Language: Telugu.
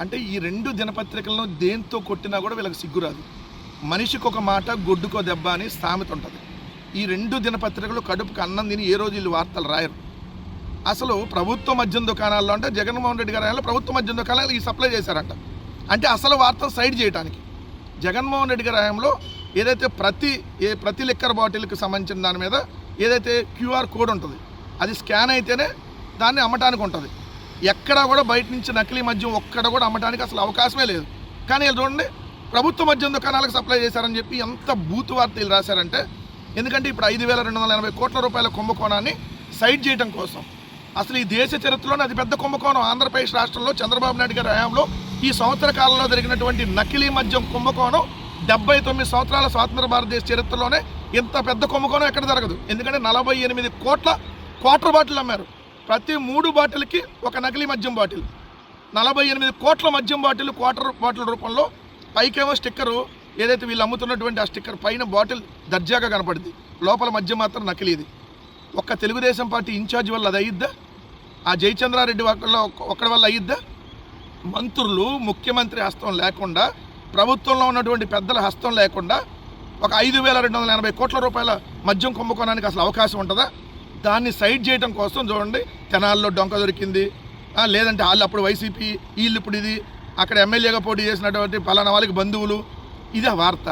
అంటే ఈ 2 దినపత్రికలను దేంతో కొట్టినా కూడా వీళ్ళకి సిగ్గురాదు. మనిషికొక మాట గొడ్డుకో దెబ్బ అని సామెత ఉంటుంది. ఈ 2 దినపత్రికలు కడుపుకి అన్నం తిని ఏ రోజు వీళ్ళు వార్తలు రాయరు. అసలు ప్రభుత్వ మద్యం దుకాణాల్లో అంటే జగన్మోహన్ రెడ్డి గారి హయాంలో ప్రభుత్వ మద్యం దుకాణాలు ఈ సప్లై చేశారంట. అంటే అసలు వార్తను సైడ్ చేయడానికి జగన్మోహన్ రెడ్డి గారి హయాంలో ఏదైతే ప్రతి లిక్కర్ బాటిల్కి సంబంధించిన దాని మీద ఏదైతే క్యూఆర్ కోడ్ ఉంటుంది అది స్కాన్ అయితేనే దాన్ని అమ్మటానికి ఉంటుంది. ఎక్కడా కూడా బయట నుంచి నకిలీ మద్యం ఒక్కడ కూడా అమ్మటానికి అసలు అవకాశమే లేదు. కానీ వీళ్ళు చూడండి ప్రభుత్వ మద్యం దుకాణాలకు సప్లై చేశారని చెప్పి ఎంత బూతు వార్తలు రాశారంటే, ఎందుకంటే ఇప్పుడు 5,280 కోట్ల రూపాయల కుంభకోణాన్ని సైడ్ చేయడం కోసం అసలు ఈ దేశ చరిత్రలోనే అతిపెద్ద కుంభకోణం ఆంధ్రప్రదేశ్ రాష్ట్రంలో చంద్రబాబు నాయుడు గారి హయాంలో ఈ సంవత్సర కాలంలో జరిగినటువంటి నకిలీ మద్యం కుంభకోణం 79 సంవత్సరాల స్వాతంత్ర భారతదేశ చరిత్రలోనే ఇంత పెద్ద కుంభకోణం ఎక్కడ జరగదు. ఎందుకంటే 48 కోట్ల క్వార్టర్ బాటిల్ అమ్మారు. ప్రతి 3 బాటిల్కి ఒక నకిలీ మద్యం బాటిల్. 48 కోట్ల మద్యం బాటిల్ క్వార్టర్ బాటిల్ రూపంలో పైకేమో స్టిక్కరు ఏదైతే వీళ్ళు అమ్ముతున్నటువంటి ఆ స్టిక్కర్ పైన బాటిల్ దర్జాగా కనపడింది, లోపల మద్యం మాత్రం నకిలీది. ఒక్క తెలుగుదేశం పార్టీ ఇన్ఛార్జ్ వల్ల అది అయ్యిద్దా? ఆ జయచంద్రారెడ్డి ఒక్కడి వల్ల అయ్యిద్దా? మంత్రులు ముఖ్యమంత్రి హస్తం లేకుండా, ప్రభుత్వంలో ఉన్నటువంటి పెద్దల హస్తం లేకుండా ఒక 5,280 కోట్ల రూపాయల మద్యం కుంభకోణానికి అసలు అవకాశం ఉంటుందా? దాన్ని సైడ్ చేయడం కోసం చూడండి తెనాల్లో డొంక దొరికింది, లేదంటే వాళ్ళు అప్పుడు వైసీపీ, వీళ్ళు ఇప్పుడు ఇది, అక్కడ ఎమ్మెల్యేగా పోటీ చేసినటువంటి పలానా వాళ్ళకి బంధువులు, ఇదే వార్త.